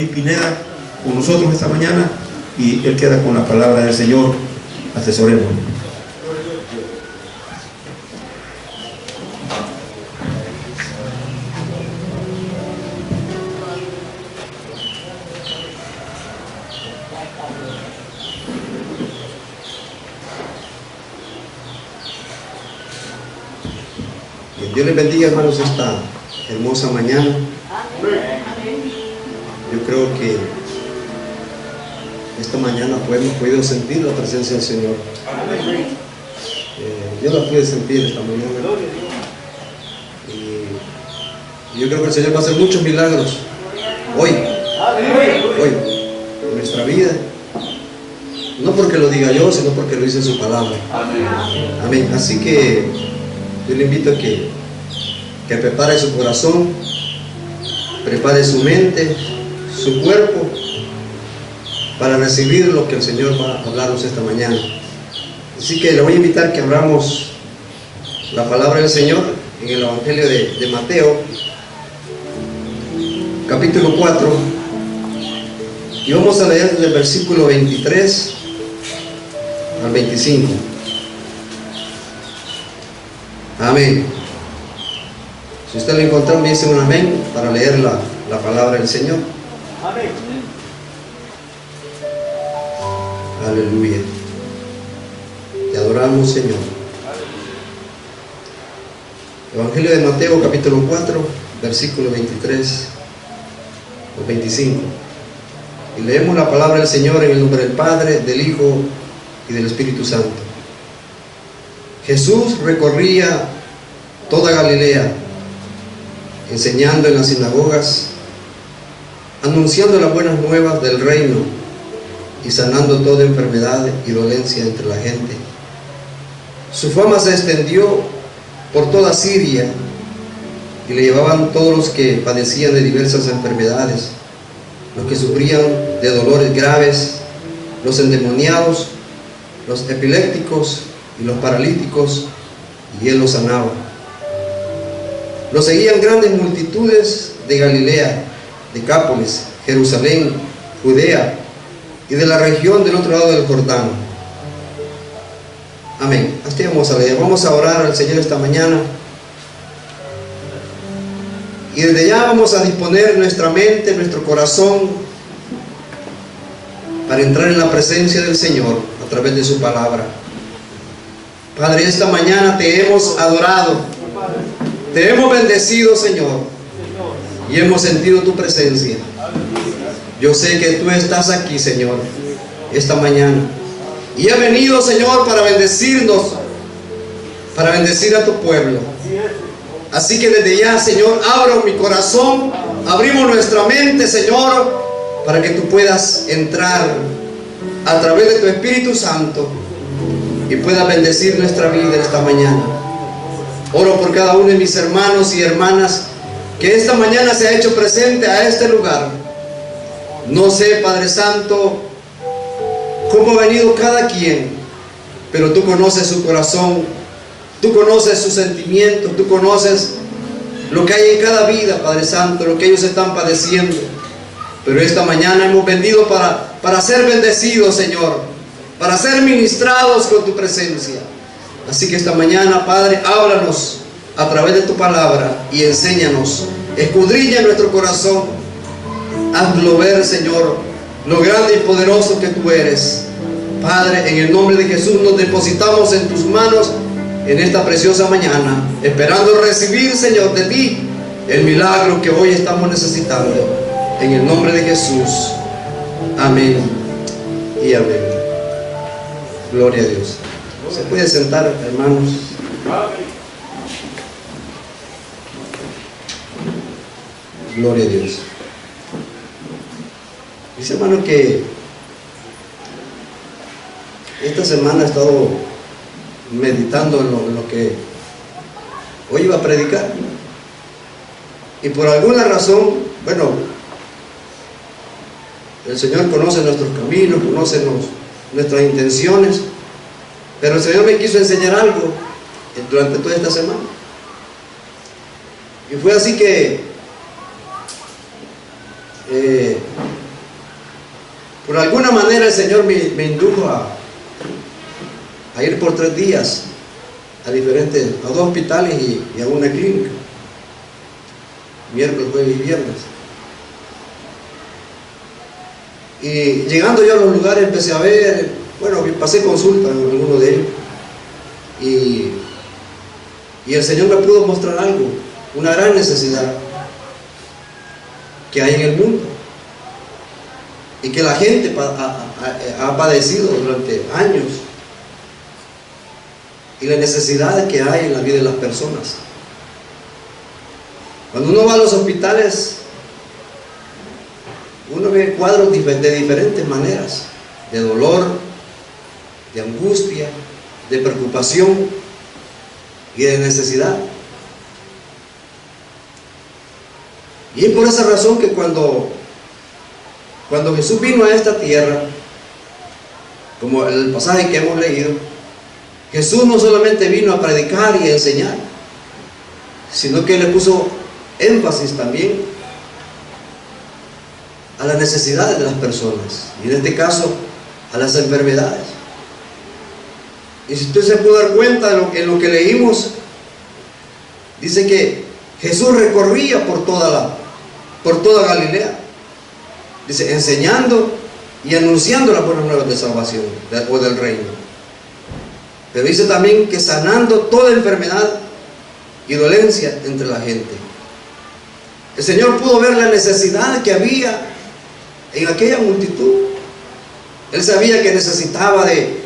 Pineda con nosotros esta mañana y él queda con la palabra del Señor. Asesoremos. Dios les bendiga, hermanos, esta hermosa mañana. Yo creo que esta mañana hemos podido sentir la presencia del Señor. Yo la pude sentir esta mañana. Y yo creo que el Señor va a hacer muchos milagros hoy, en nuestra vida. No porque lo diga yo, sino porque lo dice en su palabra. Amén. Así que yo le invito a que prepare su corazón, prepare su mente, su cuerpo, para recibir lo que el Señor va a hablarnos esta mañana. Así que le voy a invitar que abramos la palabra del Señor en el Evangelio de Mateo, capítulo 4, y vamos a leer del versículo 23 al 25. Amén. Si usted lo encontró, me dice un amén para leer la palabra del Señor. Amén. Aleluya. Te adoramos, Señor. Evangelio de Mateo, capítulo 4, versículo 23 al 25. Y leemos la palabra del Señor en el nombre del Padre, del Hijo y del Espíritu Santo. Jesús recorría toda Galilea, enseñando en las sinagogas, anunciando las buenas nuevas del reino y sanando toda enfermedad y dolencia entre la gente. Su fama se extendió por toda Siria y le llevaban todos los que padecían de diversas enfermedades, los que sufrían de dolores graves, los endemoniados, los epilépticos y los paralíticos, y él los sanaba. Lo seguían grandes multitudes de Galilea, Decápolis, Jerusalén, Judea y de la región del otro lado del Jordán. Amén. Así vamos a leer. Vamos a orar al Señor esta mañana. Y desde ya vamos a disponer nuestra mente, nuestro corazón, para entrar en la presencia del Señor a través de su palabra. Padre, esta mañana te hemos adorado, te hemos bendecido, Señor, y hemos sentido tu presencia. Yo sé que tú estás aquí, Señor, esta mañana, y has venido, Señor, para bendecirnos, para bendecir a tu pueblo. Así que desde ya, Señor, abro mi corazón, abrimos nuestra mente, Señor, para que tú puedas entrar a través de tu Espíritu Santo y puedas bendecir nuestra vida esta mañana. Oro por cada uno de mis hermanos y hermanas que esta mañana se ha hecho presente a este lugar. No sé, Padre Santo, cómo ha venido cada quien, pero tú conoces su corazón, tú conoces sus sentimientos, tú conoces lo que hay en cada vida, Padre Santo, lo que ellos están padeciendo. Pero esta mañana hemos venido para ser bendecidos, Señor, para ser ministrados con tu presencia. Así que esta mañana, Padre, háblanos a través de tu palabra y enséñanos, escudriña nuestro corazón, hazlo ver, Señor, lo grande y poderoso que tú eres. Padre, en el nombre de Jesús nos depositamos en tus manos en esta preciosa mañana, esperando recibir, Señor, de ti el milagro que hoy estamos necesitando. En el nombre de Jesús, amén y amén. Gloria a Dios. ¿Se puede sentar, hermanos? Gloria a Dios. Dice, hermano, que esta semana he estado meditando en lo que hoy iba a predicar. Y por alguna razón, bueno, el Señor conoce nuestros caminos, conoce nuestras intenciones, pero el Señor me quiso enseñar algo durante toda esta semana. Y fue así que por alguna manera el Señor me indujo a ir por 3 días a 2 hospitales y a una clínica, miércoles, jueves y viernes. Y llegando yo a los lugares empecé a ver, bueno, pasé consulta en alguno de ellos, y el Señor me pudo mostrar algo, una gran necesidad que hay en el mundo y que la gente ha padecido durante años, y las necesidades que hay en la vida de las personas. Cuando uno va a los hospitales, uno ve cuadros de diferentes maneras, de dolor, de angustia, de preocupación y de necesidad. Y es por esa razón que cuando Jesús vino a esta tierra, como el pasaje que hemos leído, Jesús no solamente vino a predicar y a enseñar, sino que le puso énfasis también a las necesidades de las personas, y en este caso a las enfermedades. Y si usted se pudo dar cuenta en lo que leímos, dice que Jesús recorría por toda Galilea, dice, enseñando y anunciando las buenas nuevas de salvación o del reino. Pero dice también que sanando toda enfermedad y dolencia entre la gente. El Señor pudo ver la necesidad que había en aquella multitud. Él sabía que necesitaba de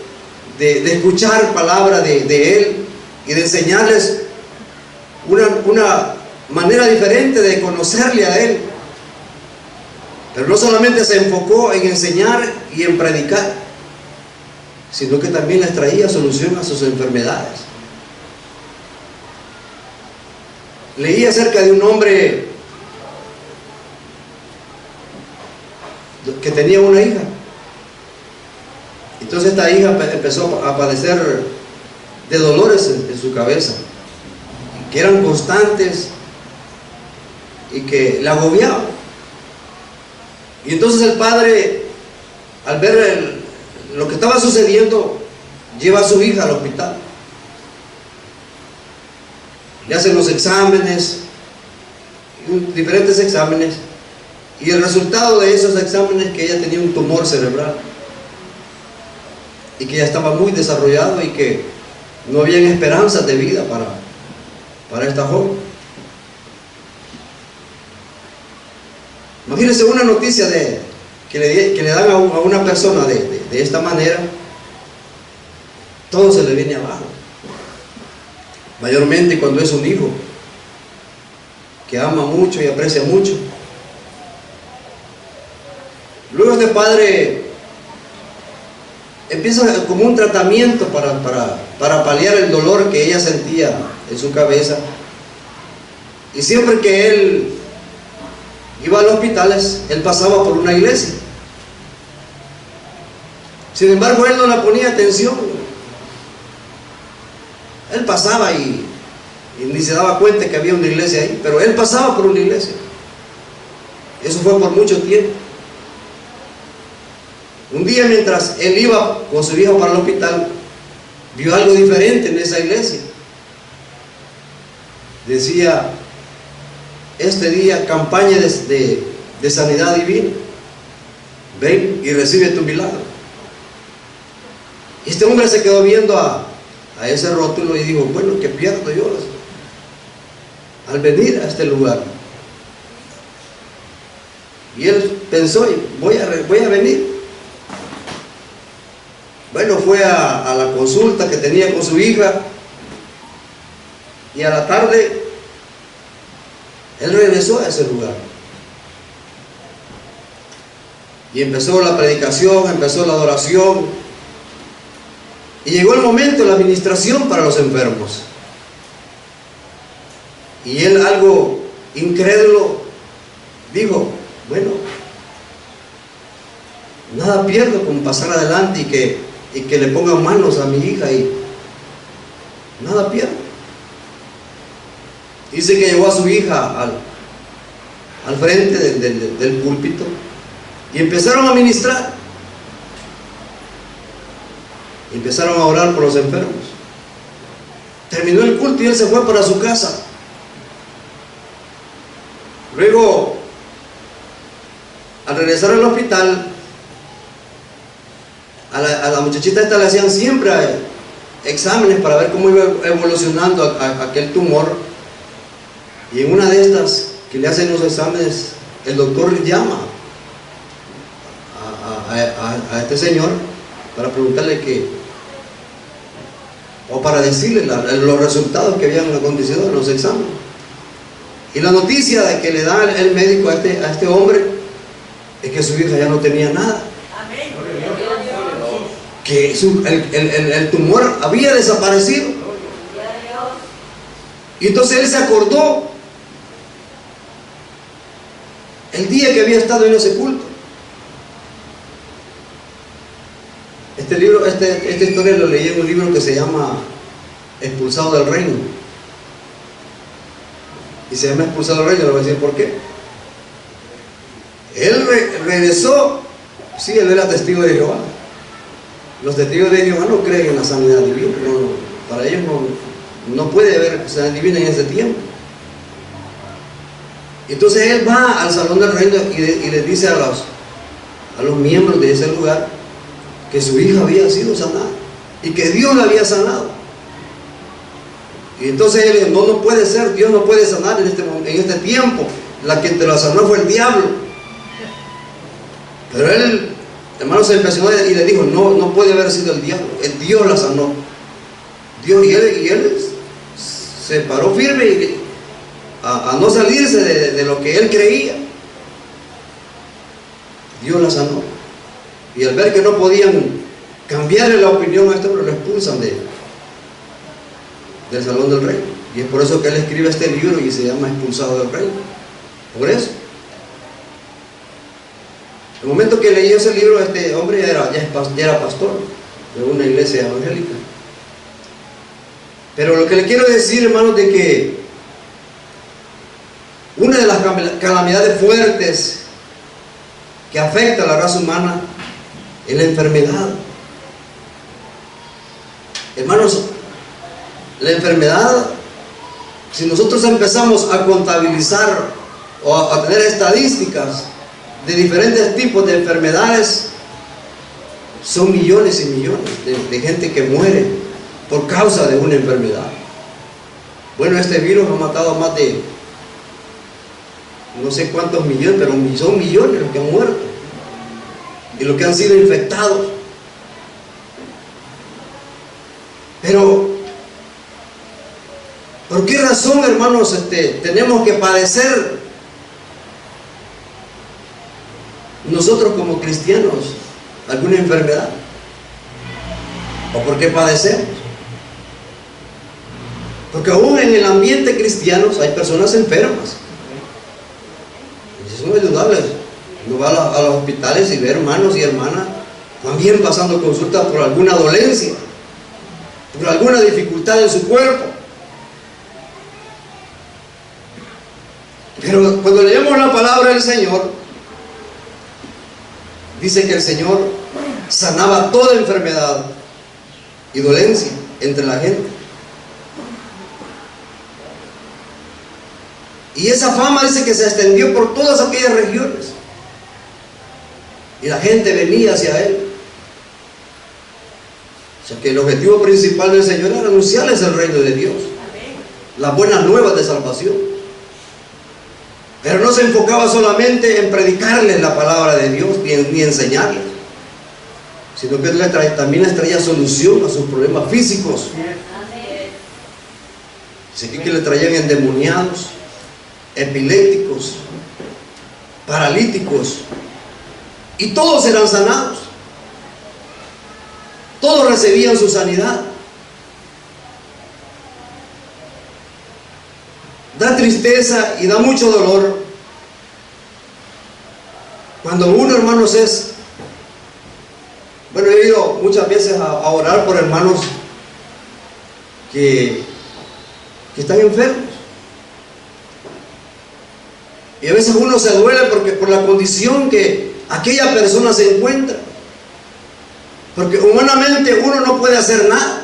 escuchar palabra de Él y de enseñarles una manera diferente de conocerle a Él. Pero no solamente se enfocó en enseñar y en predicar, sino que también les traía solución a sus enfermedades. Leí acerca de un hombre que tenía una hija. Entonces esta hija empezó a padecer de dolores en su cabeza, que eran constantes y que la agobiaban. Y entonces el padre, al ver lo que estaba sucediendo, lleva a su hija al hospital. Le hacen los exámenes, diferentes exámenes, y el resultado de esos exámenes es que ella tenía un tumor cerebral y que ya estaba muy desarrollado y que no había esperanzas de vida para esta joven. Imagínense una noticia que le dan a una persona de esta manera, todo se le viene abajo. Mayormente cuando es un hijo que ama mucho y aprecia mucho. Luego este padre empieza como un tratamiento para paliar el dolor que ella sentía en su cabeza, y siempre que él iba a los hospitales, él pasaba por una iglesia. Sin embargo, él no le ponía atención. Él pasaba y ni se daba cuenta que había una iglesia ahí, pero él pasaba por una iglesia. Eso fue por mucho tiempo. Un día, mientras él iba con su hija para el hospital, vio algo diferente en esa iglesia. Decía: este día, campaña de sanidad divina, ven y recibe tu milagro. Este hombre se quedó viendo a ese rótulo y dijo: bueno, ¿qué pierdo yo al venir a este lugar? Y él pensó: voy a venir. Bueno, fue a la consulta que tenía con su hija, y a la tarde él regresó a ese lugar y empezó la predicación, empezó la adoración, y llegó el momento de la administración para los enfermos. Y él, algo incrédulo, dijo: bueno, nada pierdo con pasar adelante y que le pongan manos a mi hija, y nada pierdo. Dice que llevó a su hija al frente del púlpito y empezaron a ministrar. empezaron a orar por los enfermos. Terminó el culto y él se fue para su casa. Luego, al regresar al hospital, a la muchachita esta le hacían siempre exámenes para ver cómo iba evolucionando aquel tumor. Y en una de estas que le hacen los exámenes, el doctor llama a este señor para preguntarle o para decirle los resultados que habían acontecido en los exámenes. Y la noticia de que le da el médico a este hombre es que su hija ya no tenía nada. Que el tumor había desaparecido. Y entonces él se acordó el día que había estado en ese culto. Esta historia lo leí en un libro que se llama Expulsado del Reino. Y se llama Expulsado del Reino, le voy a decir por qué. Él regresó, sí, él era testigo de Jehová. Los testigos de Jehová no creen en la sanidad divina, para ellos no puede haber sanidad divina en ese tiempo. Entonces él va al salón del reino y les dice a los miembros de ese lugar que su hija había sido sanada y que Dios la había sanado. Y entonces él dijo: no puede ser, Dios no puede sanar en este tiempo. La que te la sanó fue el diablo. Pero él, hermano, se impresionó y le dijo: no puede haber sido el diablo, el Dios la sanó. Dios, y él se paró firme a no salirse de lo que él creía. Dios la sanó. Y al ver que no podían cambiarle la opinión a este hombre, lo expulsan del salón del reino. Y es por eso que él escribe este libro y se llama Expulsado del Reino. Por eso. El momento que leí ese libro, este hombre ya era pastor de una iglesia evangélica. Pero lo que le quiero decir, hermanos, de que una de las calamidades fuertes que afecta a la raza humana es la enfermedad. Hermanos, la enfermedad, si nosotros empezamos a contabilizar o a tener estadísticas de diferentes tipos de enfermedades, son millones y millones de gente que muere por causa de una enfermedad. Bueno, este virus ha matado a más de no sé cuántos millones, pero son millones los que han muerto y los que han sido infectados. Pero ¿por qué razón, hermanos, tenemos que padecer nosotros como cristianos alguna enfermedad? ¿O por qué padecemos? Porque aún en el ambiente cristiano hay personas enfermas. Eso no es indudable. Uno va a los hospitales y ve hermanos y hermanas también pasando consultas por alguna dolencia, por alguna dificultad en su cuerpo. Pero cuando leemos la palabra del Señor, dice que el Señor sanaba toda enfermedad y dolencia entre la gente. Y esa fama dice que se extendió por todas aquellas regiones. Y la gente venía hacia Él. O sea que el objetivo principal del Señor era anunciarles el reino de Dios, las buenas nuevas de salvación. Pero no se enfocaba solamente en predicarles la palabra de Dios ni enseñarles, sino que también les traía solución a sus problemas físicos. Así que le traían endemoniados, epilépticos, paralíticos, y todos eran sanados. Todos recibían su sanidad. Da tristeza y da mucho dolor cuando uno, hermanos, bueno, he ido muchas veces a orar por hermanos que están enfermos. Y a veces uno se duele por la condición que aquella persona se encuentra. Porque humanamente uno no puede hacer nada.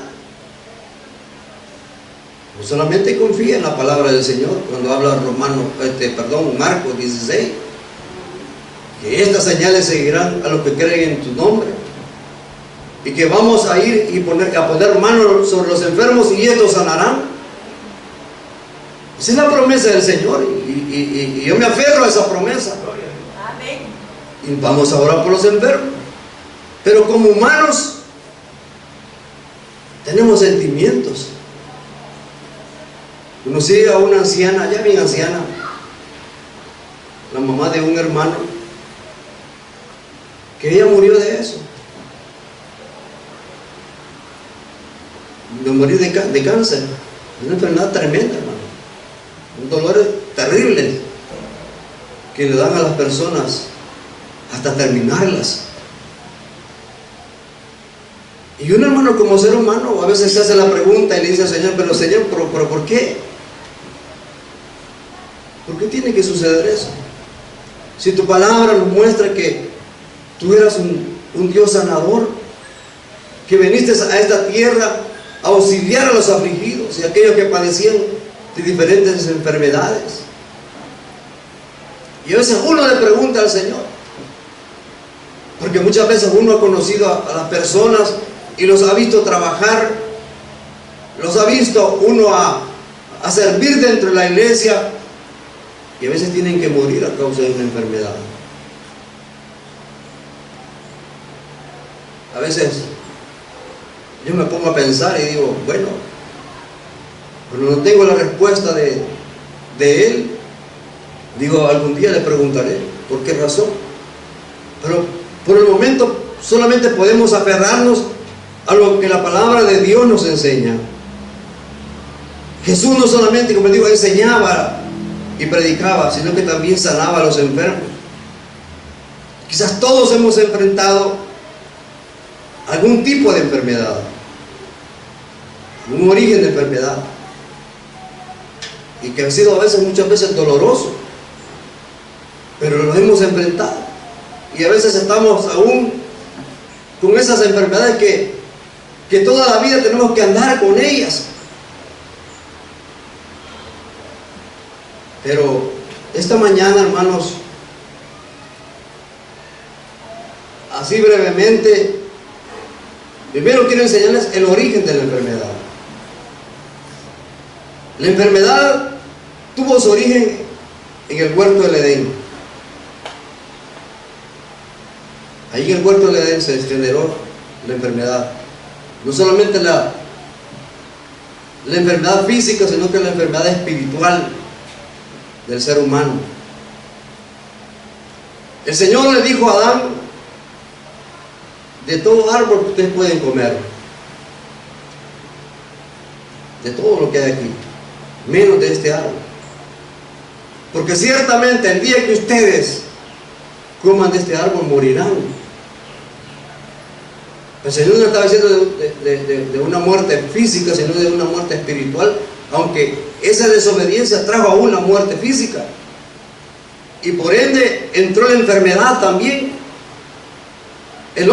Solamente confía en la palabra del Señor cuando habla Marcos 16, que estas señales seguirán a los que creen en tu nombre, y que vamos a ir y a poner manos sobre los enfermos y estos sanarán. Esa es la promesa del Señor, y yo me aferro a esa promesa. Y vamos a orar por los enfermos. Pero como humanos tenemos sentimientos. Conocí a una anciana, ya bien anciana, la mamá de un hermano, que ella murió de eso, de morir de cáncer, una enfermedad tremenda, hermano, un dolor terrible que le dan a las personas hasta terminarlas. Y un hermano, como ser humano, a veces se hace la pregunta y le dice al Señor, pero Señor, ¿pero por qué? ¿Por qué tiene que suceder eso? Si tu palabra nos muestra que tú eras un Dios sanador, que viniste a esta tierra a auxiliar a los afligidos y a aquellos que padecían de diferentes enfermedades. Y a veces uno le pregunta al Señor, porque muchas veces uno ha conocido a las personas y los ha visto trabajar, los ha visto uno a servir dentro de la iglesia, y a veces tienen que morir a causa de una enfermedad. A veces yo me pongo a pensar y digo, bueno, pero no tengo la respuesta de él. Digo, algún día le preguntaré por qué razón. Pero por el momento solamente podemos aferrarnos a lo que la palabra de Dios nos enseña. Jesús no solamente, como digo, enseñaba y predicaba, sino que también sanaba a los enfermos. Quizás todos hemos enfrentado algún tipo de enfermedad, un origen de enfermedad, y que ha sido muchas veces doloroso, pero lo hemos enfrentado, y a veces estamos aún con esas enfermedades que toda la vida tenemos que andar con ellas. Pero esta mañana, hermanos, así brevemente, primero quiero enseñarles el origen de la enfermedad. La enfermedad tuvo su origen en el huerto del Edén. Ahí en el huerto del Edén se generó la enfermedad. No solamente la enfermedad física, sino que la enfermedad espiritual del ser humano. El Señor le dijo a Adán, de todo árbol que ustedes pueden comer, de todo lo que hay aquí, menos de este árbol, porque ciertamente el día que ustedes coman de este árbol morirán. El Señor no estaba diciendo de una muerte física, sino de una muerte espiritual, aunque esa desobediencia trajo aún la muerte física, y por ende entró la enfermedad también. El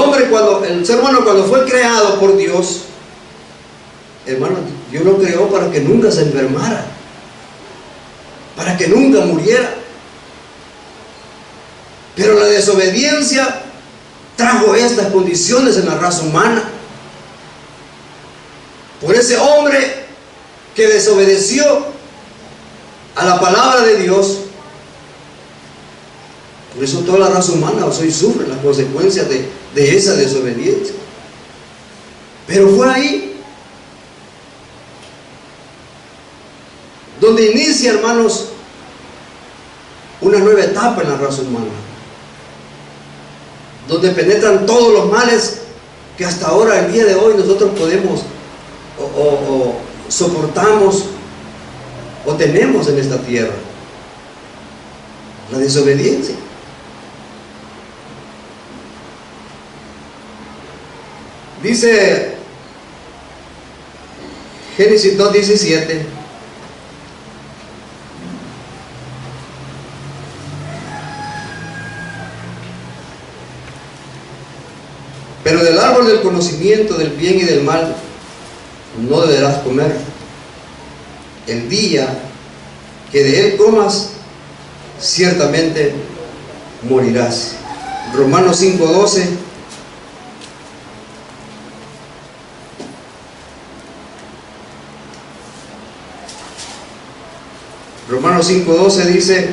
ser humano, cuando fue creado por Dios, hermano, Dios lo creó para que nunca se enfermara, para que nunca muriera. Pero la desobediencia trajo estas condiciones en la raza humana. Por ese hombre que desobedeció a la palabra de Dios, por eso toda la raza humana hoy sufre las consecuencias de esa desobediencia. Pero fue ahí donde inicia, hermanos, una nueva etapa en la raza humana, donde penetran todos los males que hasta ahora, el día de hoy, nosotros podemos o soportamos o tenemos en esta tierra. La desobediencia. Dice Génesis 2:17: Pero del árbol del conocimiento del bien y del mal no deberás comer. El día que de él comas, ciertamente morirás. Romanos 5:12. Romanos 5:12 dice: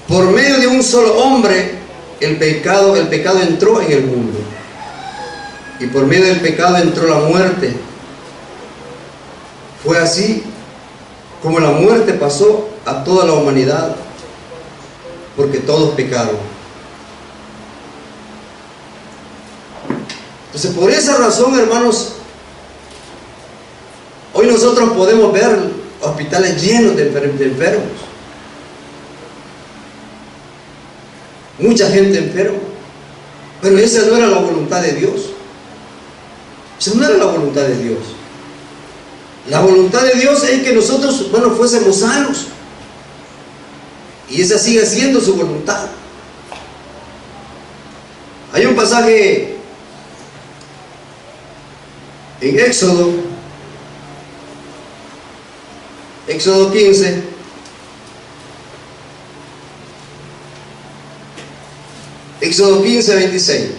por medio de un solo hombre el pecado entró en el mundo, y por medio del pecado entró la muerte. Fue así como la muerte pasó a toda la humanidad, porque todos pecaron. Entonces, por esa razón, hermanos, hoy nosotros podemos ver hospitales llenos de enfermos, mucha gente enferma, pero esa no era la voluntad de Dios. Esa no era la voluntad de Dios. La voluntad de Dios es que nosotros, fuésemos sanos, y esa sigue siendo su voluntad. Hay un pasaje en Éxodo 15, Éxodo 15, 26.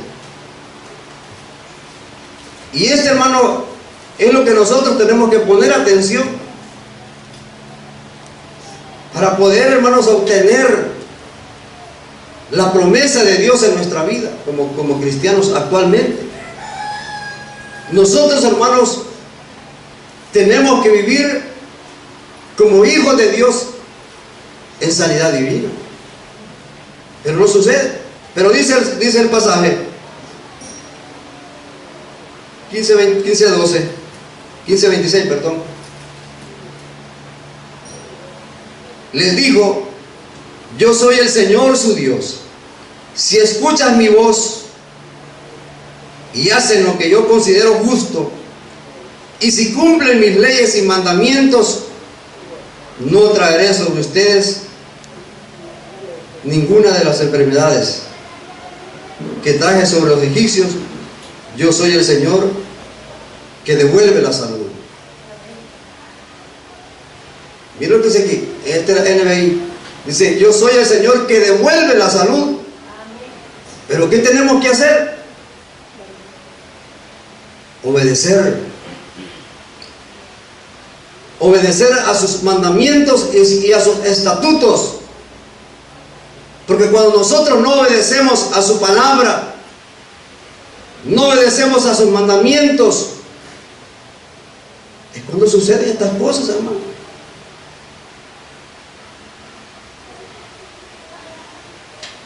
Y hermano, es lo que nosotros tenemos que poner atención para poder, hermanos, obtener la promesa de Dios en nuestra vida como cristianos actualmente. Nosotros, hermanos, tenemos que vivir como hijos de Dios en sanidad divina. Pero no sucede. Pero dice el pasaje 15:26, perdón. Les dijo: yo soy el Señor su Dios. Si escuchas mi voz y hacen lo que yo considero justo, y si cumplen mis leyes y mandamientos, no traeré sobre ustedes ninguna de las enfermedades que traje sobre los egipcios. Yo soy el Señor que devuelve la salud. Mira lo que dice aquí, NBI. Dice: yo soy el Señor que devuelve la salud. Pero ¿qué tenemos que hacer? Obedecer. Obedecer a sus mandamientos y a sus estatutos. Porque cuando nosotros no obedecemos a su palabra, no obedecemos a sus mandamientos, es cuando suceden estas cosas, hermano.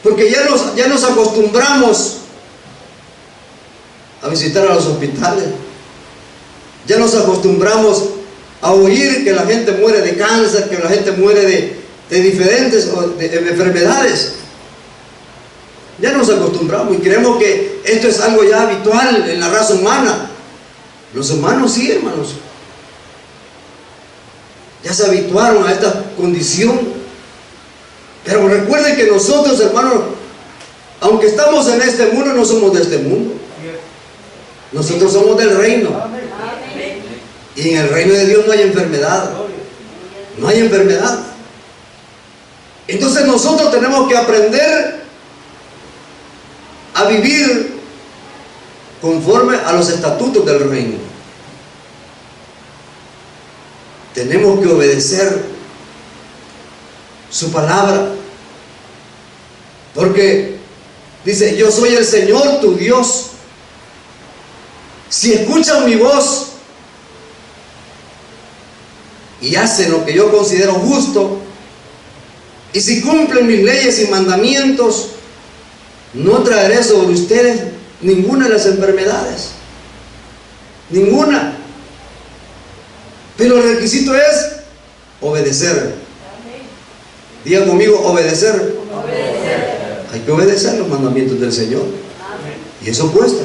Porque ya nos acostumbramos a visitar a los hospitales. Ya nos acostumbramos a oír que la gente muere de cáncer, que la gente muere de diferentes enfermedades. Ya nos acostumbramos y creemos que esto es algo ya habitual en la raza humana. Los humanos sí, hermanos, ya se habituaron a esta condición. Pero recuerden que nosotros, hermanos, aunque estamos en este mundo, no somos de este mundo. Nosotros somos del reino. Y en el reino de Dios no hay enfermedad. No hay enfermedad. Entonces nosotros tenemos que aprender a vivir conforme a los estatutos del reino. Tenemos que obedecer su palabra, porque dice: yo soy el Señor tu Dios. Si escuchan mi voz y hacen lo que yo considero justo, y si cumplen mis leyes y mandamientos, no traeré sobre ustedes ninguna de las enfermedades. Ninguna. Pero el requisito es obedecer. Diga conmigo: obedecer. Obedecer. Hay que obedecer los mandamientos del Señor. Y eso cuesta.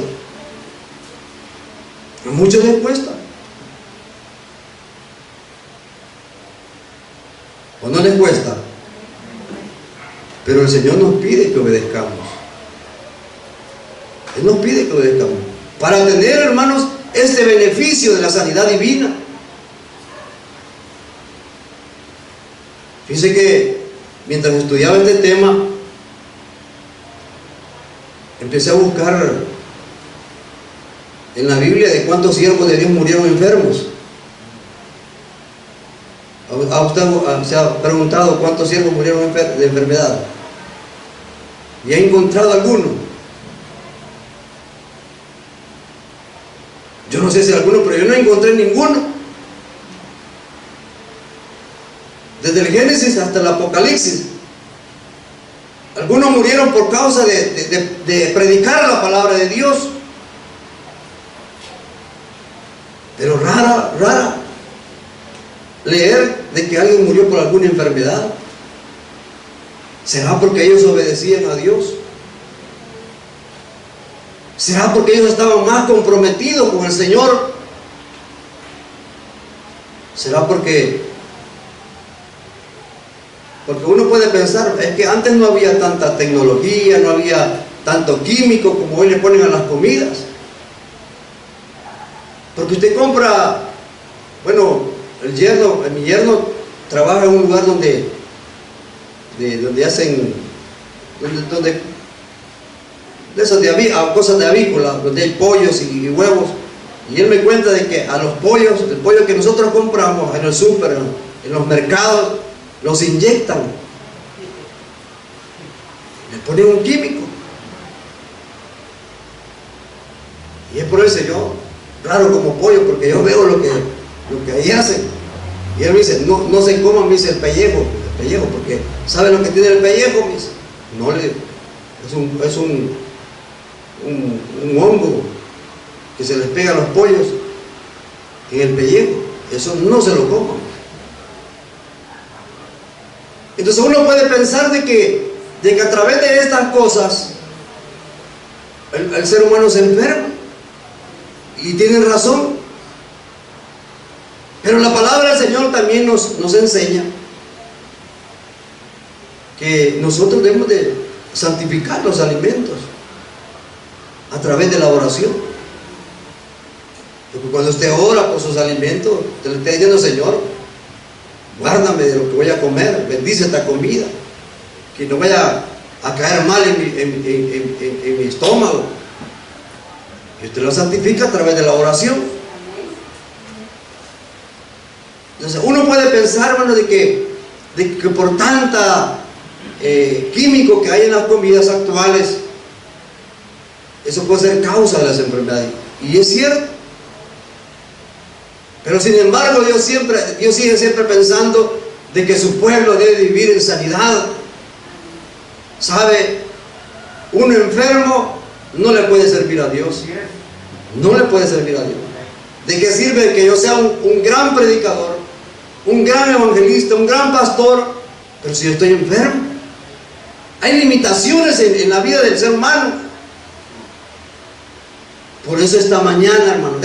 A muchos les cuesta. ¿O no les cuesta? Pero el Señor nos pide que obedezcamos. Él nos pide que obedezcamos para tener, hermanos, este beneficio de la sanidad divina. Fíjense que mientras estudiaba este tema, empecé a buscar en la Biblia de cuántos siervos de Dios murieron enfermos. ¿A usted se ha preguntado cuántos siervos murieron de enfermedad? ¿Y ha encontrado alguno? Yo no sé si alguno, pero yo no encontré ninguno. Desde el Génesis hasta el Apocalipsis. Algunos murieron por causa de predicar la palabra de Dios. Pero rara leer de que alguien murió por alguna enfermedad. ¿Será porque ellos obedecían a Dios? ¿Será porque ellos estaban más comprometidos con el Señor? ¿Será porque uno puede pensar, es que antes no había tanta tecnología, no había tanto químico como hoy le ponen a las comidas? Porque usted compra, bueno, mi yerno trabaja en un lugar donde hacen, cosas de avícola, donde hay pollos y huevos. Y él me cuenta de que a los pollos, el pollo que nosotros compramos en el súper, en los mercados, los inyectan, le ponen un químico. Y es por eso yo, raro como pollo, porque yo veo lo que ahí hacen. Y él me dice, no se coman, me dice, el pellejo, porque ¿sabe lo que tiene el pellejo? Me dice, es un hongo que se les pega a los pollos en el pellejo. Eso no se lo coman. Entonces uno puede pensar de que a través de estas cosas el ser humano se enferma, y tienen razón. Pero la palabra del Señor también nos enseña que nosotros debemos de santificar los alimentos a través de la oración. Porque cuando usted ora por sus alimentos, te le está diciendo, Señor, guárdame de lo que voy a comer, bendice esta comida, que no vaya a caer mal en mi estómago. Y usted lo santifica a través de la oración. Entonces uno puede pensar, hermano, de que por tanta químico que hay en las comidas actuales, eso puede ser causa de las enfermedades. Y es cierto. Pero sin embargo, Dios sigue siempre pensando de que su pueblo debe vivir en sanidad. ¿Sabe? Un enfermo no le puede servir a Dios. No le puede servir a Dios. ¿De qué sirve que yo sea un gran predicador, un gran evangelista, un gran pastor, pero si yo estoy enfermo? Hay limitaciones en la vida del ser humano. Por eso esta mañana, hermano,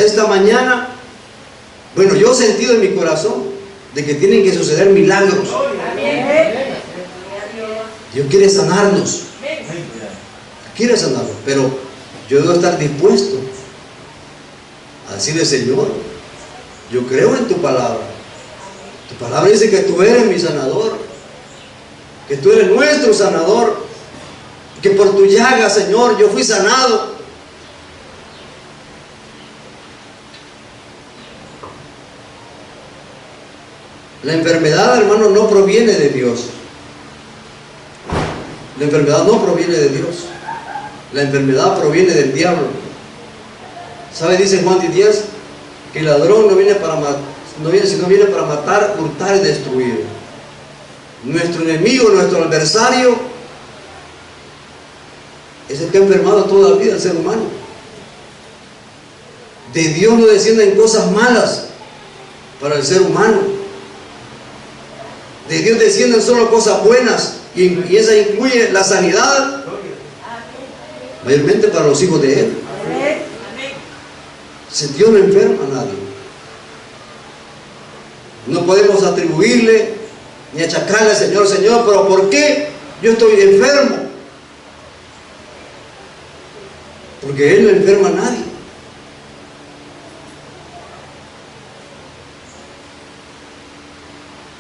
bueno, yo he sentido en mi corazón de que tienen que suceder milagros. Dios quiere sanarnos. Quiere sanarnos, pero yo debo estar dispuesto a decirle, Señor, yo creo en tu palabra. Tu palabra dice que tú eres mi sanador, que tú eres nuestro sanador, que por tu llaga, Señor, yo fui sanado. La enfermedad, hermano, no proviene de Dios. La enfermedad no proviene de Dios. La enfermedad proviene del diablo. ¿Sabe? Dice Juan 10 que el ladrón no viene sino viene para matar, hurtar y destruir. Nuestro enemigo, nuestro adversario, es el que ha enfermado toda la vida al ser humano. De Dios no descienden cosas malas para el ser humano. De Dios descienden solo cosas buenas, y esa incluye la sanidad, mayormente para los hijos de Él. Dios no enferma a nadie. No podemos atribuirle ni achacarle al Señor, pero ¿por qué yo estoy enfermo? porque Él no enferma a nadie.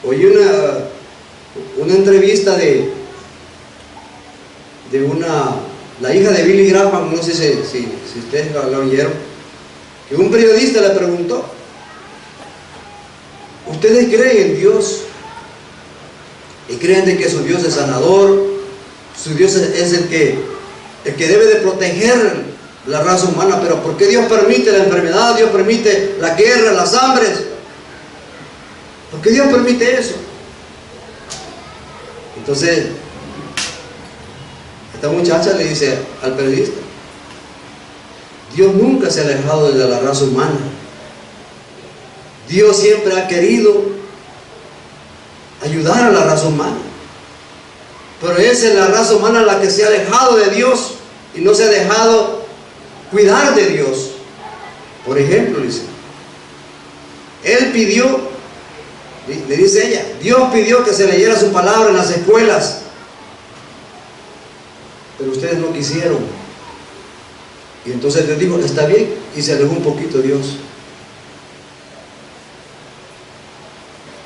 Oí una entrevista de la hija de Billy Graham, no sé si ustedes la oyeron, que un periodista le preguntó: ¿ustedes creen en Dios? ¿Y creen de que su Dios es sanador? Su Dios es el que debe de proteger la raza humana. Pero ¿por qué Dios permite la enfermedad? Dios permite la guerra, las hambres. ¿Por qué Dios permite eso? Entonces, esta muchacha le dice al periodista: Dios nunca se ha alejado de la raza humana. Dios siempre ha querido ayudar a la raza humana, pero es la raza humana la que se ha alejado de Dios y no se ha dejado cuidar de Dios. Por ejemplo, dice, Él pidió, le dice ella, Dios pidió que se leyera su palabra en las escuelas, pero ustedes no quisieron. Y entonces Dios dijo: está bien, y se alejó un poquito Dios.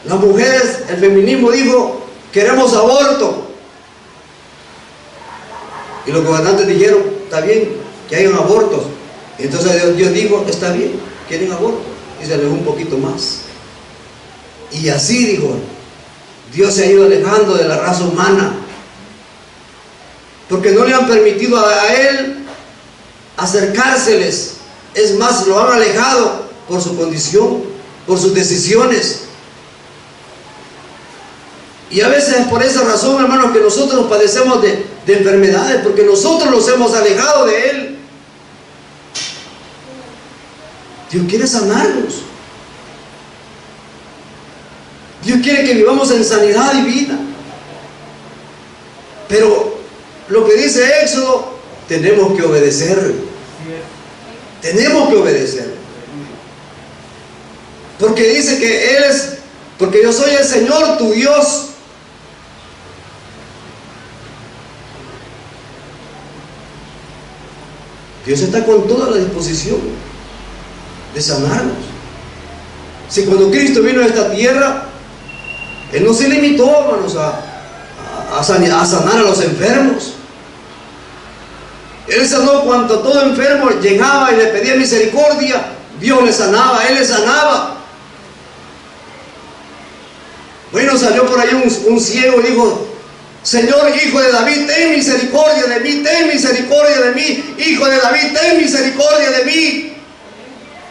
Las mujeres, el feminismo dijo: queremos aborto. Y los gobernantes dijeron: está bien, que hayan abortos. Y entonces Dios dijo: está bien, quieren aborto. Y se alejó un poquito más. Y así dijo, Dios se ha ido alejando de la raza humana, porque no le han permitido a Él acercárseles. Es más, lo han alejado por su condición, por sus decisiones. Y a veces es por esa razón, hermanos, que nosotros padecemos de enfermedades, porque nosotros los hemos alejado de Él. Dios quiere sanarnos. Dios quiere que vivamos en sanidad divina. Pero lo que dice Éxodo, tenemos que obedecer. Tenemos que obedecer. Porque dice que Él es, porque yo soy el Señor tu Dios. Dios está con toda la disposición de sanarnos. Si cuando Cristo vino a esta tierra, Él no se limitó, hermanos, a sanar a los enfermos. Él sanó cuando todo enfermo llegaba y le pedía misericordia. Dios le sanaba, Él le sanaba. Bueno, salió por ahí un ciego y dijo: Señor, Hijo de David, ten misericordia de mí, ten misericordia de mí. Hijo de David, ten misericordia de mí.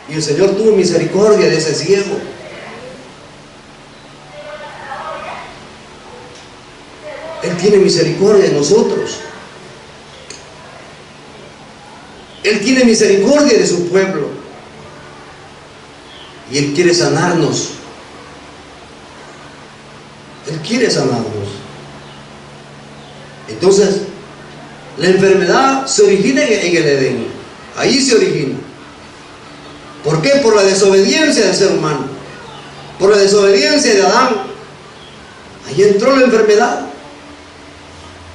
Y el Señor tuvo misericordia de ese ciego. Él tiene misericordia de nosotros. Él tiene misericordia de su pueblo. Y Él quiere sanarnos. Él quiere sanarnos. Entonces, la enfermedad se origina en el Edén. Ahí se origina. ¿Por qué? Por la desobediencia del ser humano. Por la desobediencia de Adán. Ahí entró la enfermedad.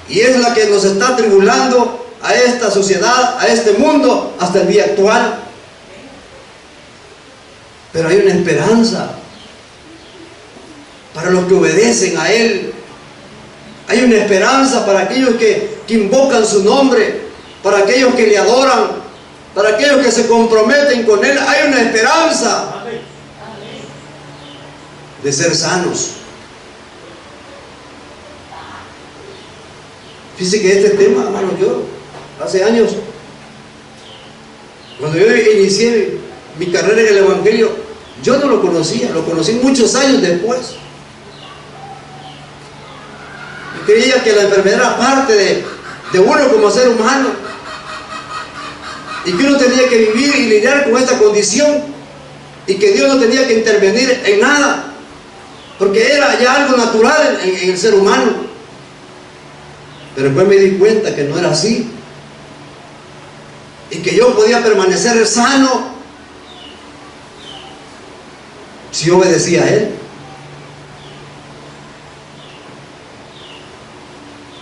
Y es la que nos está atribulando a esta sociedad, a este mundo, hasta el día actual. Pero hay una esperanza para los que obedecen a Él. Hay una esperanza para aquellos que invocan su nombre, para aquellos que le adoran, para aquellos que se comprometen con Él. Hay una esperanza de ser sanos. Fíjense que este tema, hermano, yo hace años, cuando yo inicié mi carrera en el Evangelio, yo no lo conocía, lo conocí muchos años después. Yo creía que la enfermedad era parte de uno como ser humano, y que uno tenía que vivir y lidiar con esta condición, y que Dios no tenía que intervenir en nada, porque era ya algo natural en el ser humano. Pero después me di cuenta que no era así, y que yo podía permanecer sano si obedecía a Él.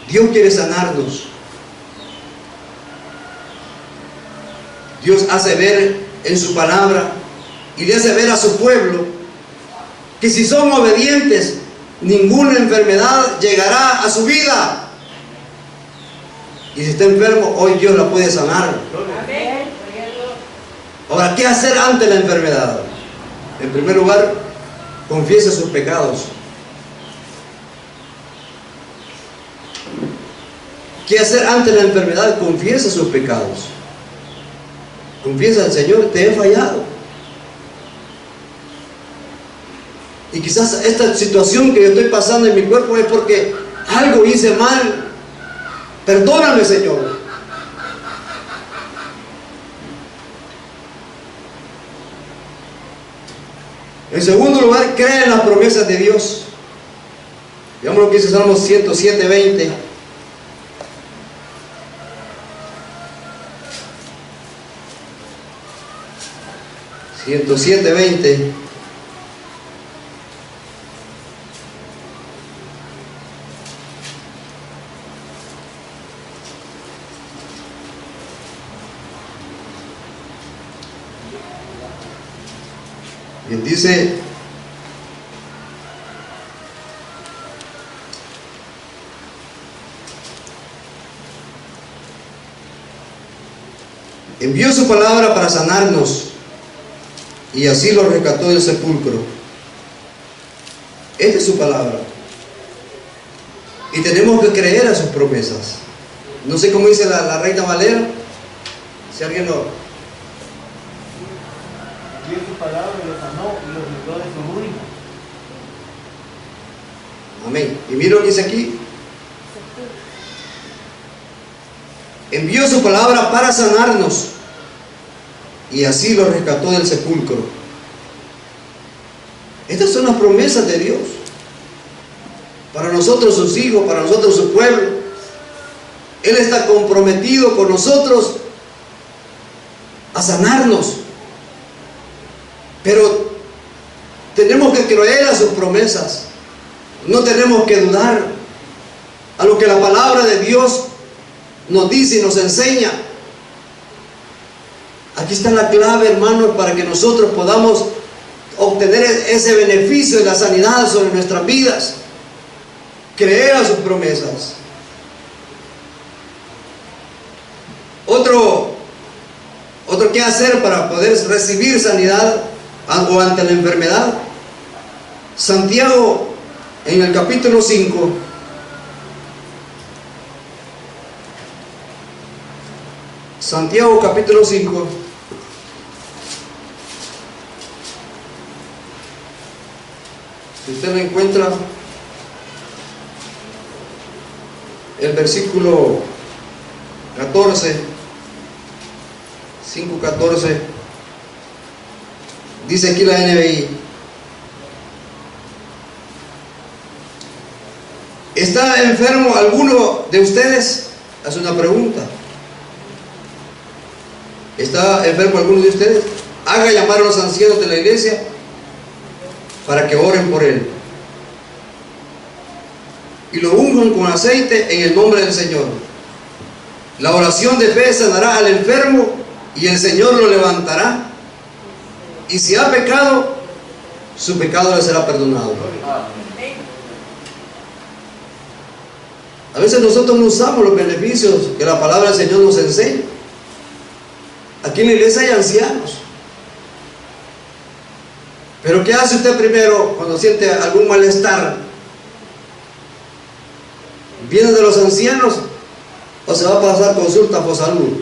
Dios quiere sanarnos. Dios hace ver en su palabra y le hace ver a su pueblo que si son obedientes, ninguna enfermedad llegará a su vida. Y si está enfermo, hoy Dios la puede sanar. Ahora, ¿qué hacer ante la enfermedad? En primer lugar, confiese sus pecados. ¿Qué hacer ante la enfermedad? Confiesa sus pecados. Confiesa al Señor, te he fallado. Y quizás esta situación que yo estoy pasando en mi cuerpo es porque algo hice mal. Perdóname, Señor. En segundo lugar, cree en las promesas de Dios. Veamos lo que dice Salmo 107:20. Bien, dice: envió su palabra para sanarnos y así lo rescató del sepulcro. Esta es su palabra y tenemos que creer a sus promesas. No sé cómo dice la Reina Valera, si alguien lo... Dio su palabra y lo sanó y lo libró de su ruina. Amén. Y mira lo que dice aquí: envió su palabra para sanarnos y así lo rescató del sepulcro. Estas son las promesas de Dios para nosotros sus hijos, para nosotros su pueblo. Él está comprometido con nosotros a sanarnos, pero tenemos que creer a sus promesas. No tenemos que dudar a lo que la palabra de Dios nos dice y nos enseña. Aquí está la clave, hermanos, para que nosotros podamos obtener ese beneficio de la sanidad sobre nuestras vidas. Creer a sus promesas. Otro qué hacer para poder recibir sanidad o ante la enfermedad. Santiago, en el capítulo 5, Santiago capítulo 5, si usted lo encuentra, el versículo 14, 5:14, dice aquí la NBI: ¿está enfermo alguno de ustedes? Hace una pregunta. ¿Está enfermo alguno de ustedes? Haga llamar a los ancianos de la iglesia para que oren por él y lo unjan con aceite en el nombre del Señor. La oración de fe sanará al enfermo y el Señor lo levantará, y si ha pecado, su pecado le será perdonado. A veces nosotros no usamos los beneficios que la palabra del Señor nos enseña. Aquí en la iglesia hay ancianos, pero ¿qué hace usted primero cuando siente algún malestar? ¿Viene de los ancianos o se va a pasar consulta por salud?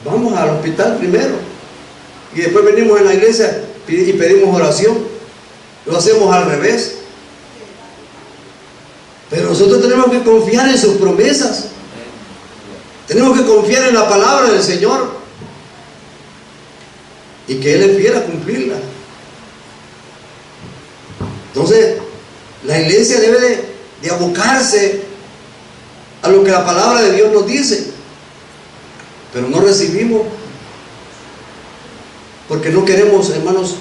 Vamos al hospital primero y después venimos en la iglesia y pedimos oración. Lo hacemos al revés. Pero nosotros tenemos que confiar en sus promesas. Tenemos que confiar en la palabra del Señor y que Él es fiel a cumplirla. Entonces, la iglesia debe de abocarse a lo que la palabra de Dios nos dice, pero no recibimos porque no queremos, hermanos,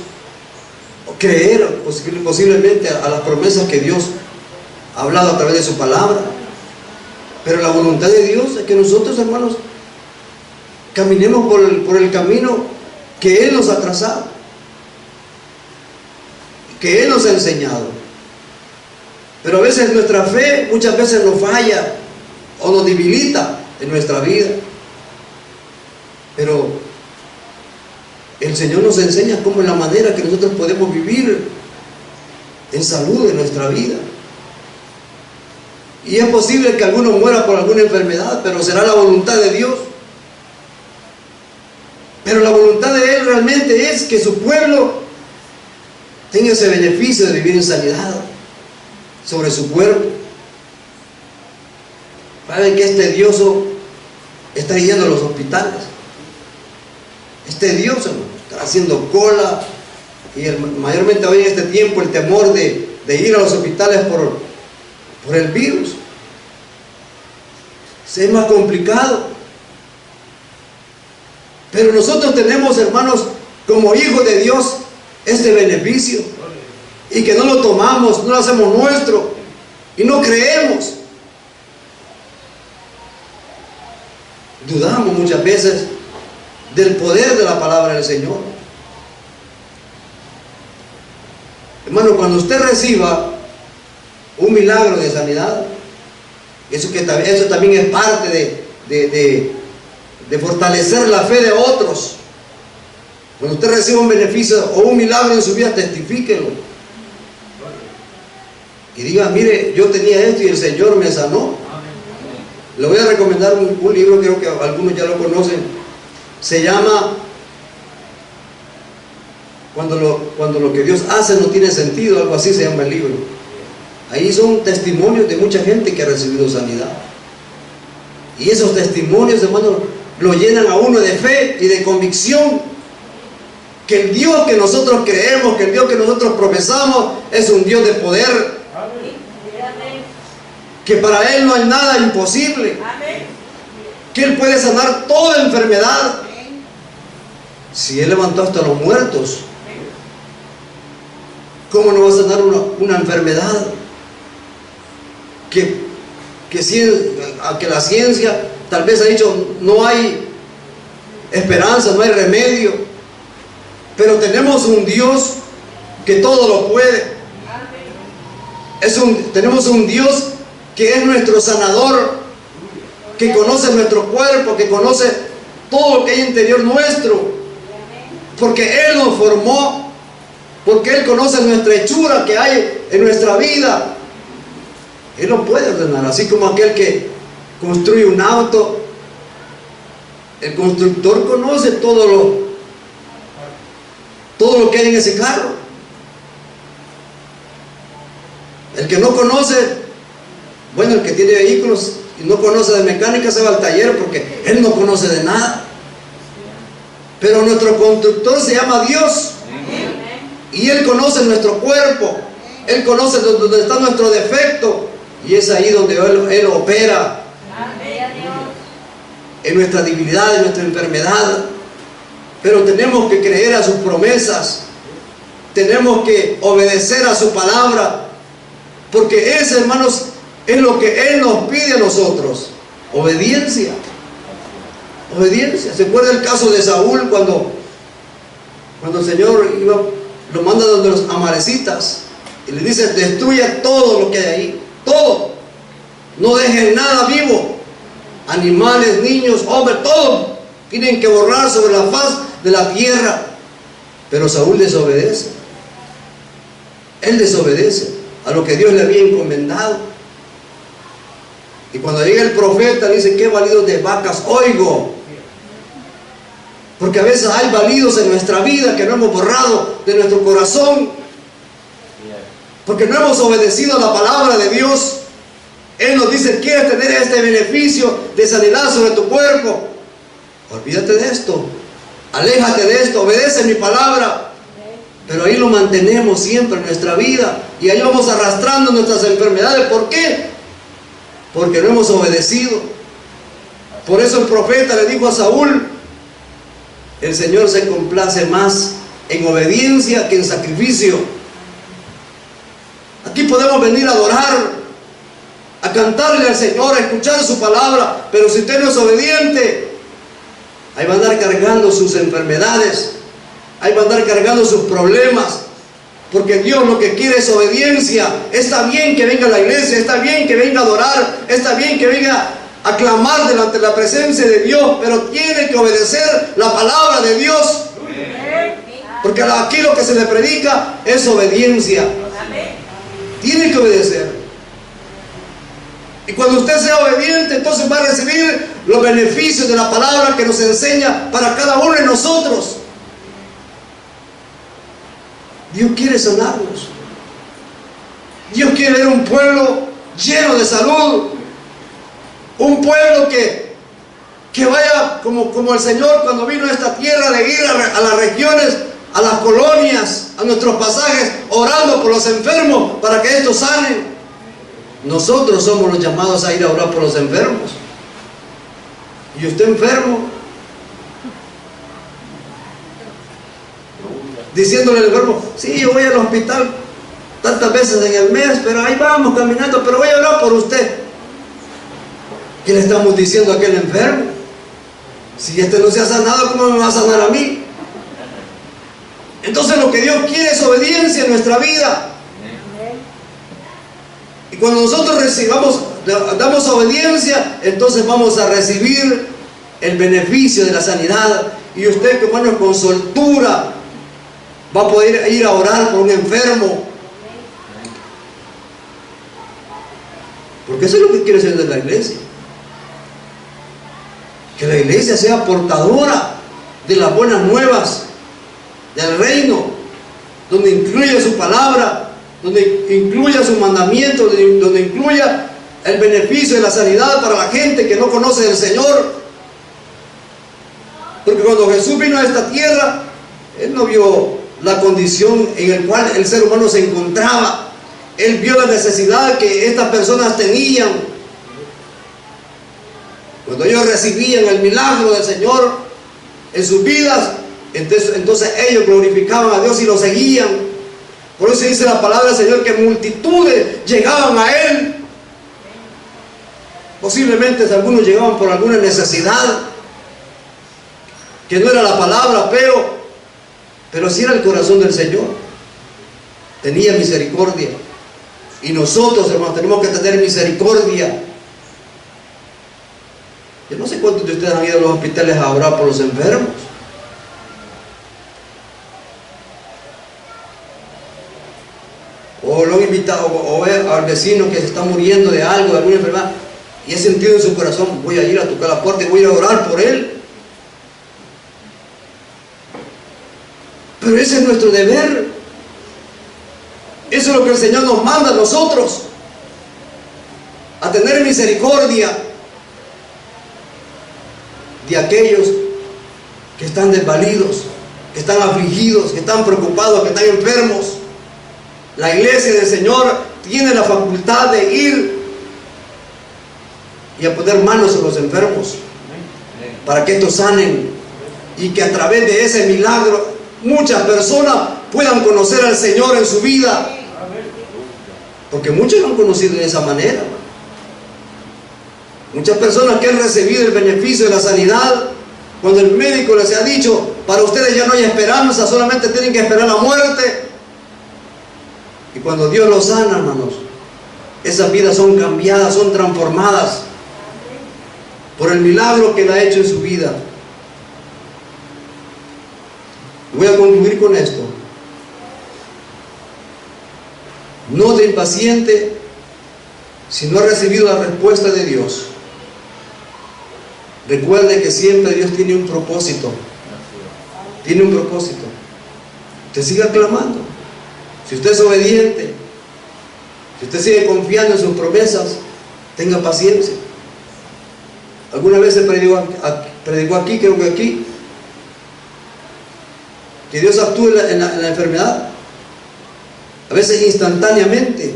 creer posiblemente a las promesas que Dios ha hablado a través de su palabra. Pero la voluntad de Dios es que nosotros, hermanos, caminemos por el camino que Él nos ha trazado, que Él nos ha enseñado. Pero a veces nuestra fe muchas veces nos falla o nos debilita en nuestra vida. Pero el Señor nos enseña cómo es la manera que nosotros podemos vivir en salud en nuestra vida. Y es posible que alguno muera por alguna enfermedad, pero será la voluntad de Dios. Pero la voluntad de Él realmente es que su pueblo tenga ese beneficio de vivir en sanidad sobre su cuerpo. Saben que es tedioso estar yendo a los hospitales. Es tedioso, hermano, estar haciendo cola. Y mayormente hoy en este tiempo el temor de ir a los hospitales por el virus. Es más complicado. Pero nosotros tenemos, hermanos, como hijos de Dios, este beneficio. Y que no lo tomamos, no lo hacemos nuestro. Y no creemos. Dudamos muchas veces del poder de la palabra del Señor. Hermano, cuando usted reciba un milagro de sanidad, eso también es parte de fortalecer la fe de otros. Cuando usted reciba un beneficio o un milagro en su vida, testifíquelo. Y diga, mire, yo tenía esto y el Señor me sanó. Le voy a recomendar un libro, creo que algunos ya lo conocen. Se llama Cuando lo que Dios hace no tiene sentido, algo así se llama el libro. Ahí son testimonios de mucha gente que ha recibido sanidad. Y esos testimonios, hermanos, lo llenan a uno de fe y de convicción que el Dios que nosotros creemos, que el Dios que nosotros profesamos es un Dios de poder. Que para Él no hay nada imposible. Que Él puede sanar toda enfermedad. Si Él levantó hasta los muertos, ¿cómo no va a sanar una enfermedad? Que la ciencia tal vez ha dicho no hay esperanza, no hay remedio. Pero tenemos un Dios que todo lo puede. Tenemos un Dios que es nuestro sanador, que conoce nuestro cuerpo, que conoce todo lo que hay interior nuestro, porque Él nos formó, porque Él conoce nuestra hechura que hay en nuestra vida. Él lo puede ordenar, así como aquel que construye un auto. El constructor conoce todo lo que hay en ese carro. El que no conoce, bueno, el que tiene vehículos y no conoce de mecánica se va al taller porque él no conoce de nada. Pero nuestro constructor se llama Dios. Y Él conoce nuestro cuerpo. Él conoce dónde está nuestro defecto. Y es ahí donde Él opera. En nuestra debilidad, en nuestra enfermedad. Pero tenemos que creer a sus promesas. Tenemos que obedecer a su palabra. Porque ese, hermanos, es lo que Él nos pide a nosotros. Obediencia. Obediencia. ¿Se acuerda el caso de Saúl cuando el Señor lo manda donde los amalecitas y le dice: destruya todo lo que hay ahí, todo, no dejen nada vivo, animales, niños, hombres, todo tienen que borrar sobre la faz de la tierra? Pero Saúl desobedece. Él desobedece a lo que Dios le había encomendado. Y cuando llega el profeta, dice: ¿qué balidos de vacas oigo? Porque a veces hay balidos en nuestra vida que no hemos borrado de nuestro corazón, porque no hemos obedecido a la palabra de Dios. Él nos dice: ¿quieres tener este beneficio de sanidad sobre tu cuerpo? Olvídate de esto, aléjate de esto, obedece mi palabra. Pero ahí lo mantenemos siempre en nuestra vida, y ahí vamos arrastrando nuestras enfermedades. ¿Por qué? Porque no hemos obedecido. Por eso el profeta le dijo a Saúl: el Señor se complace más en obediencia que en sacrificio. Aquí podemos venir a adorar, a cantarle al Señor, a escuchar su palabra, pero si usted no es obediente, ahí va a andar cargando sus enfermedades, ahí va a andar cargando sus problemas, porque Dios lo que quiere es obediencia. Está bien que venga a la iglesia, está bien que venga a adorar, está bien que venga a clamar delante de la presencia de Dios, pero tiene que obedecer la palabra de Dios, porque aquí lo que se le predica es obediencia. Tiene que obedecer. Y cuando usted sea obediente, entonces va a recibir los beneficios de la palabra que nos enseña para cada uno de nosotros. Dios quiere sanarnos. Dios quiere ver un pueblo lleno de salud. Un pueblo que vaya como el Señor cuando vino a esta tierra, de ir a las regiones, a las colonias, a nuestros pasajes, orando por los enfermos para que estos sanen. Nosotros somos los llamados a ir a orar por los enfermos. ¿Y usted enfermo? Diciéndole al enfermo: sí, yo voy al hospital tantas veces en el mes, pero ahí vamos caminando, pero voy a orar por usted. ¿Qué le estamos diciendo a aquel enfermo? Si este no se ha sanado, ¿cómo me va a sanar a mí? Entonces lo que Dios quiere es obediencia en nuestra vida. Y cuando nosotros damos obediencia, entonces vamos a recibir el beneficio de la sanidad. Y usted, hermano, con soltura va a poder ir a orar por un enfermo. Porque eso es lo que quiere ser de la iglesia. Que la iglesia sea portadora de las buenas nuevas del reino, donde incluya su palabra, donde incluya sus mandamientos, donde incluya el beneficio de la sanidad para la gente que no conoce del Señor. Porque cuando Jesús vino a esta tierra, Él no vio la condición en la cual el ser humano se encontraba. Él vio la necesidad que estas personas tenían. Cuando ellos recibían el milagro del Señor en sus vidas, entonces ellos glorificaban a Dios y lo seguían. Por eso dice la palabra del Señor que multitudes llegaban a Él. Posiblemente algunos llegaban por alguna necesidad, que no era la palabra, pero sí era el corazón del Señor. Tenía misericordia. Y nosotros, hermanos, tenemos que tener misericordia. Yo no sé cuántos de ustedes han ido a los hospitales a orar por los enfermos. O lo han invitado, o ve al vecino que se está muriendo de algo, de alguna enfermedad, y ha sentido en su corazón: voy a ir a tocar la puerta y voy a ir a orar por él. Pero ese es nuestro deber. Eso es lo que el Señor nos manda a nosotros, a tener misericordia de aquellos que están desvalidos, que están afligidos, que están preocupados, que están enfermos. La iglesia del Señor tiene la facultad de ir y a poner manos a los enfermos para que estos sanen, y que a través de ese milagro muchas personas puedan conocer al Señor en su vida, porque muchos lo han conocido de esa manera. Muchas personas que han recibido el beneficio de la sanidad, cuando el médico les ha dicho: para ustedes ya no hay esperanza, solamente tienen que esperar la muerte. Y cuando Dios los sana, hermanos, esas vidas son cambiadas, son transformadas por el milagro que Él ha hecho en su vida. Voy a concluir con esto. No te impaciente si no ha recibido la respuesta de Dios. Recuerde que siempre Dios tiene un propósito. Tiene un propósito. Usted siga clamando. Si usted es obediente, si usted sigue confiando en sus promesas, tenga paciencia. Alguna vez se predicó aquí, creo que aquí, que Dios actúe en la enfermedad. A veces instantáneamente,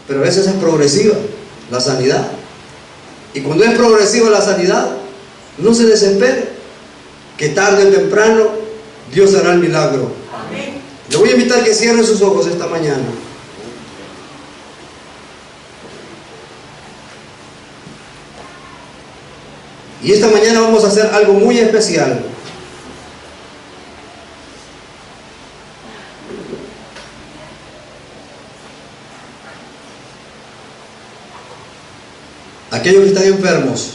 pero a veces es progresiva la sanidad. Y cuando es progresiva la sanidad, no se desespere, que tarde o temprano Dios hará el milagro. Amén. Le voy a invitar que cierre sus ojos esta mañana. Y esta mañana vamos a hacer algo muy especial. Aquellos que están enfermos,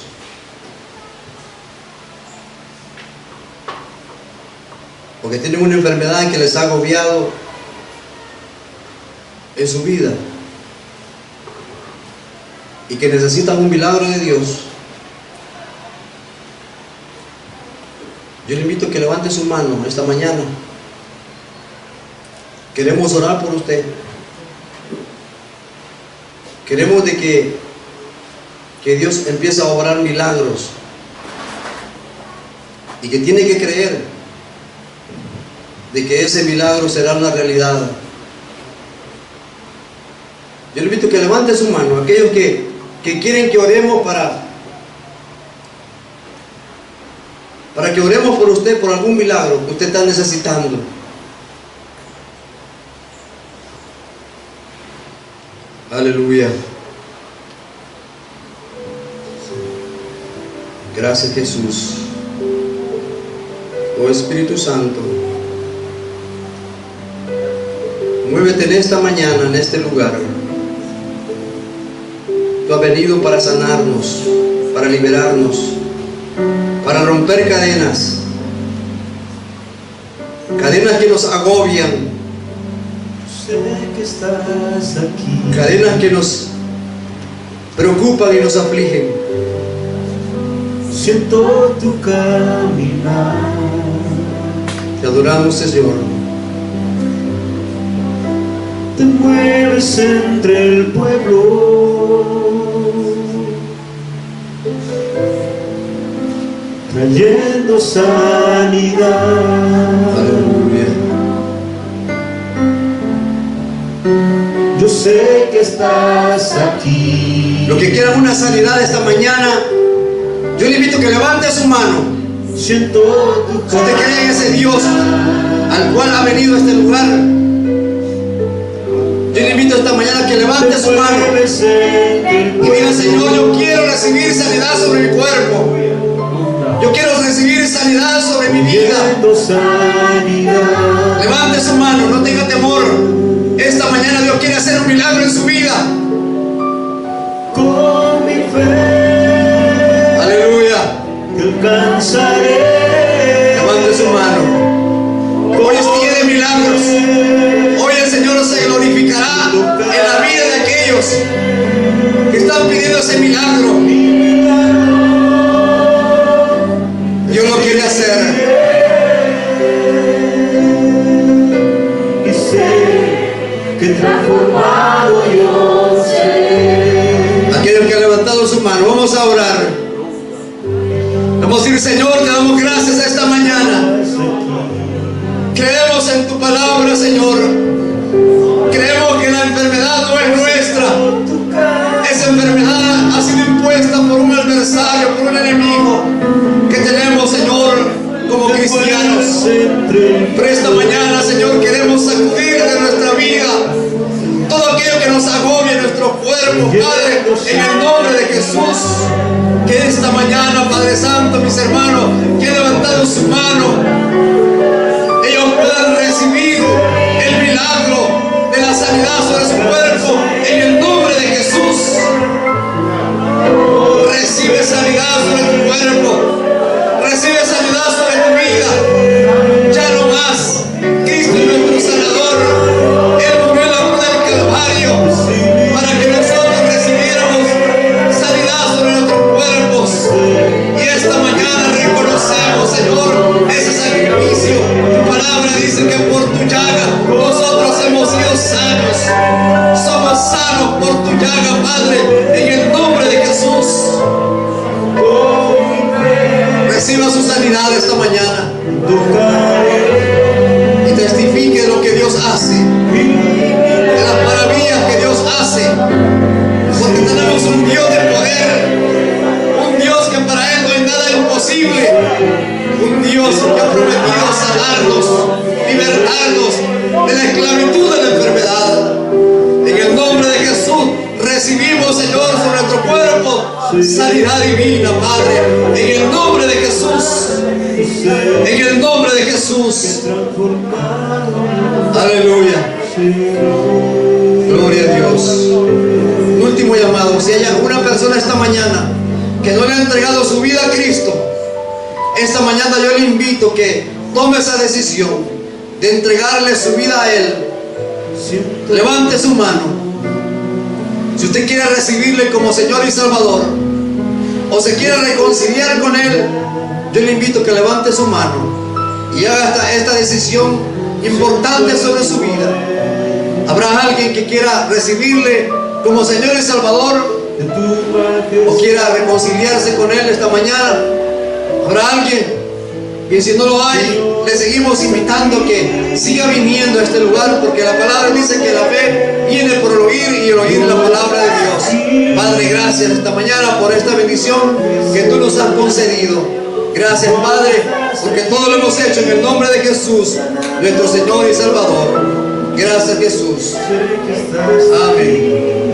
porque tienen una enfermedad que les ha agobiado en su vida y que necesitan un milagro de Dios, yo le invito a que levante su mano esta mañana. Queremos orar por usted. Queremos de que Dios empiece a obrar milagros, y que tiene que creer de que ese milagro será una realidad. Yo le invito a que levante su mano, aquellos que quieren que oremos para que oremos por usted, por algún milagro que usted está necesitando. Aleluya. Gracias, Jesús. Oh Espíritu Santo, muévete en esta mañana, en este lugar. Tú has venido para sanarnos, para liberarnos, para romper cadenas que nos agobian, Sé que estás aquí. cadenas que nos preocupan y nos afligen. Siento tu caminar. Te adoramos, Señor. Te mueves entre el pueblo, trayendo sanidad. Aleluya. Yo sé que estás aquí. Los que quieran una sanidad esta mañana, yo le invito a que levante su mano. Siento tu Si usted cree en ese Dios al cual ha venido a este lugar, yo le invito esta mañana a que levante su mano y diga: Señor, yo quiero recibir sanidad sobre mi cuerpo. Yo quiero recibir sanidad sobre mi vida. Levante su mano, no tenga temor. Esta mañana Dios quiere hacer un milagro en su vida. Con mi fe Aleluya. te alcanzaré. Levante su mano. Hoy es día de milagros. Hoy el Señor se glorificará en la vida de aquellos que están pidiendo ese milagro. Dios lo quiere hacer. Y sé que transformado yo seré. Aquellos que han levantado su mano, vamos a orar. Vamos a decir: Señor, te damos gracias esta mañana. Creemos en tu palabra, Señor. Creemos que la enfermedad no es nuestra. Esa enfermedad ha sido impuesta por un adversario, por un enemigo que tenemos, Señor, como cristianos. Pero esta mañana, Señor, queremos sacudir de nuestra vida todo aquello que nos agobia en nuestro cuerpo, Padre, en el nombre de Jesús. Que esta mañana, Padre Santo, mis hermanos que han levantado su mano, ellos puedan recibir el milagro de la sanidad sobre su cuerpo en el nombre de Jesús. Recibe sanidad sobre tu cuerpo, recibe sanidad sobre tu vida. Ya no más. Cristo es nuestro sanador. Él murió en la cruz del Calvario para que nosotros recibiéramos sanidad sobre nuestros cuerpos. Y esta mañana reconocemos, Señor, ese sacrificio. Tu palabra dice que por tu llaga nosotros hemos sido sanos. Somos sanos por tu llaga, Padre, en el nombre de Jesús. Reciba su sanidad esta mañana y testifique de lo que Dios hace, de las maravillas que Dios hace, porque tenemos un Dios de poder, un Dios que para Él no hay nada imposible, un Dios que ha prometido sanarnos, libertarnos de la esclavitud de la enfermedad. En el nombre de Jesús recibimos, Señor, sobre nuestro cuerpo sanidad divina, Padre, en el nombre de Jesús. En el nombre de Jesús. Aleluya. Gloria a Dios. Un último llamado. Si hay alguna persona esta mañana que no le ha entregado su vida a Cristo, esta mañana yo le invito que tome esa decisión de entregarle su vida a Él. Levante su mano. Si usted quiere recibirle como Señor y Salvador, o se quiere reconciliar con Él, yo le invito a que levante su mano y haga esta decisión importante sobre su vida. ¿Habrá alguien que quiera recibirle como Señor y Salvador o quiera reconciliarse con Él esta mañana? ¿Habrá alguien? Y si no lo hay, le seguimos invitando a que siga viniendo a este lugar, porque la palabra dice que la fe viene por el oír y el oír la palabra de Dios. Padre, gracias esta mañana por esta bendición que tú nos has concedido. Gracias, Padre, porque todo lo hemos hecho en el nombre de Jesús, nuestro Señor y Salvador. Gracias, Jesús. Amén.